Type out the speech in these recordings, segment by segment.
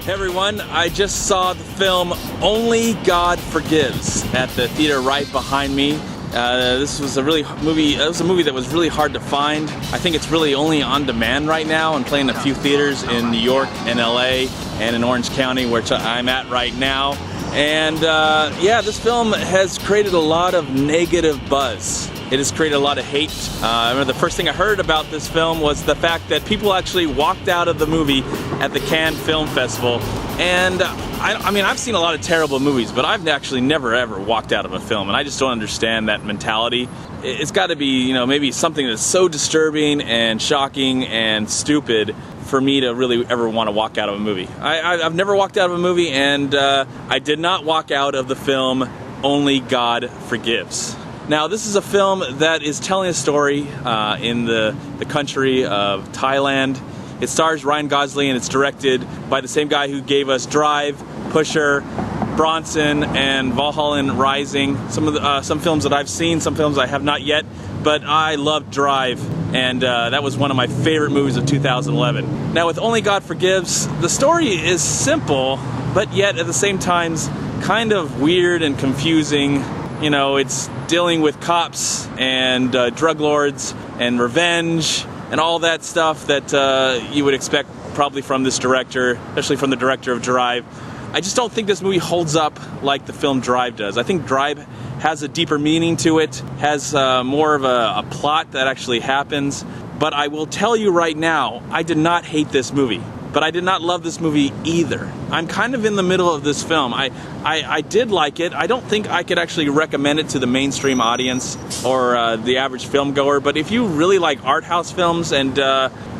Hey everyone, I just saw the film Only God Forgives at the theater right behind me. This was a movie that was really hard to find. I think it's really only on demand right now and playing a few theaters in New York and LA and in Orange County, which I'm at right now. And yeah, this film has created a lot of negative buzz. It has created a lot of hate. I remember the first thing I heard about this film was the fact that people actually walked out of the movie at the Cannes Film Festival. And I mean, I've seen a lot of terrible movies, but I've actually never ever walked out of a film, and I just don't understand that mentality. It's got to be, you know, maybe something that's so disturbing and shocking and stupid for me to really ever want to walk out of a movie. I've never walked out of a movie, and I did not walk out of the film Only God Forgives. Now, this is a film that is telling a story in the country of Thailand. It stars Ryan Gosling, and it's directed by the same guy who gave us Drive, Pusher, Bronson, and Valhalla Rising. Some films that I've seen, some films I have not yet, but I loved Drive, and that was one of my favorite movies of 2011. Now, with Only God Forgives, the story is simple, but yet at the same time kind of weird and confusing. You know, it's dealing with cops and drug lords and revenge and all that stuff that you would expect probably from this director, especially from the director of Drive. I just don't think this movie holds up like the film Drive does. I think Drive has a deeper meaning to it, has more of a plot that actually happens. But I will tell you right now, I did not hate this movie. But I did not love this movie either. I'm kind of in the middle of this film. I did like it. I don't think I could actually recommend it to the mainstream audience or the average film goer. But if you really like art house films and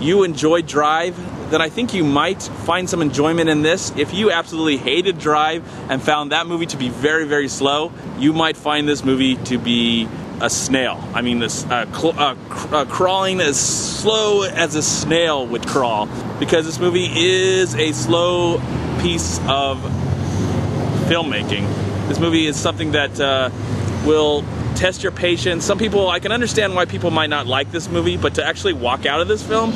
you enjoy Drive, then I think you might find some enjoyment in this. If you absolutely hated Drive and found that movie to be very, very slow, you might find this movie to be a snail. I mean, this crawling as slow as a snail would crawl, because this movie is a slow piece of filmmaking. This movie is something that will test your patience. Some people, I can understand why people might not like this movie, but to actually walk out of this film,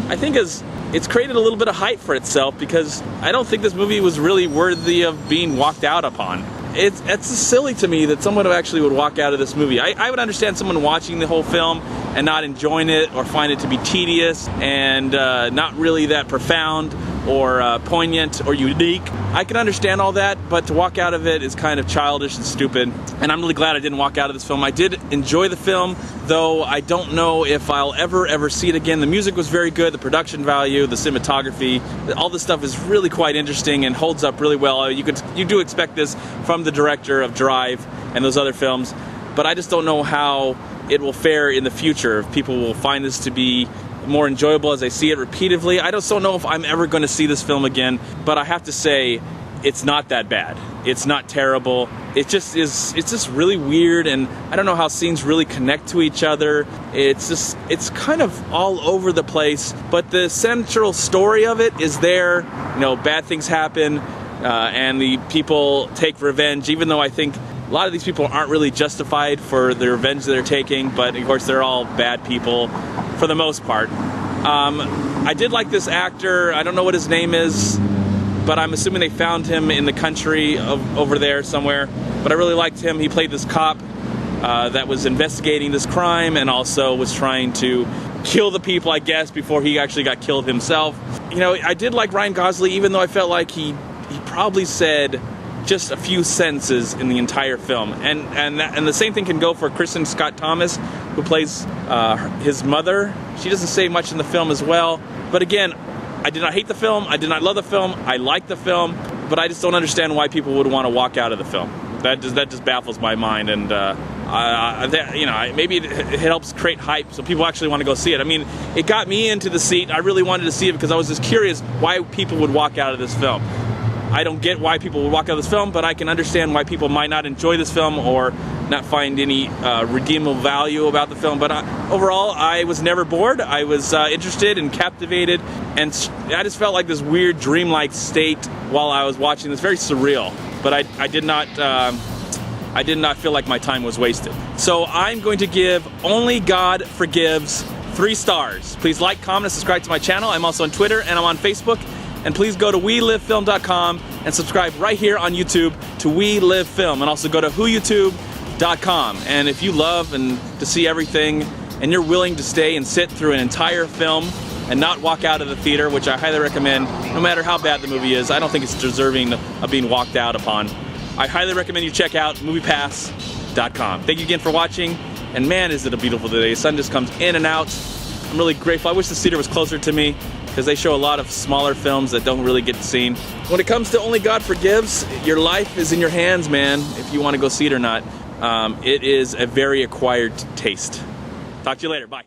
I think it's created a little bit of hype for itself, because I don't think this movie was really worthy of being walked out upon. It's silly to me that someone actually would walk out of this movie. I would understand someone watching the whole film and not enjoying it, or find it to be tedious and not really that profound or poignant or unique. I can understand all that, but to walk out of it is kind of childish and stupid. And I'm really glad I didn't walk out of this film. I did enjoy the film, though I don't know if I'll ever see it again. The music was very good, the production value, the cinematography, all this stuff is really quite interesting and holds up really well. You do expect this from the director of Drive and those other films, but I just don't know how it will fare in the future. If people will find this to be more enjoyable as I see it repeatedly. I just don't know if I'm ever going to see this film again, but I have to say, it's not that bad. It's not terrible. It's just really weird, and I don't know how scenes really connect to each other. It's kind of all over the place, but the central story of it is there. You know, bad things happen, and the people take revenge, even though I think a lot of these people aren't really justified for the revenge that they're taking, but of course they're all bad people for the most part. I did like this actor. I don't know what his name is, but I'm assuming they found him in the country over there somewhere. But I really liked him. He played this cop that was investigating this crime and also was trying to kill the people, I guess, before he actually got killed himself. You know, I did like Ryan Gosling, even though I felt like he probably said just a few sentences in the entire film, and the same thing can go for Kristen Scott Thomas, who plays his mother. She doesn't say much in the film as well. But again, I did not hate the film. I did not love the film. I liked the film, but I just don't understand why people would want to walk out of the film. That just baffles my mind, and you know, maybe it helps create hype so people actually want to go see it. I mean, it got me into the seat. I really wanted to see it because I was just curious why people would walk out of this film. I don't get why people would walk out of this film, but I can understand why people might not enjoy this film or not find any redeemable value about the film. But overall, I was never bored. I was interested and captivated, and I just felt like this weird dreamlike state while I was watching this. Very surreal, but I did not feel like my time was wasted. So I'm going to give Only God Forgives 3 stars. Please like, comment, and subscribe to my channel. I'm also on Twitter and I'm on Facebook. And please go to WeLiveFilm.com and subscribe right here on YouTube to We Live Film. And also go to WhoYouTube.com. And if you love and to see everything, and you're willing to stay and sit through an entire film and not walk out of the theater, which I highly recommend, no matter how bad the movie is, I don't think it's deserving of being walked out upon. I highly recommend you check out MoviePass.com. Thank you again for watching, and man, is it a beautiful day. The sun just comes in and out. I'm really grateful. I wish the theater was closer to me, because they show a lot of smaller films that don't really get seen. When it comes to Only God Forgives, your life is in your hands, man, if you want to go see it or not. It is a very acquired taste. Talk to you later. Bye.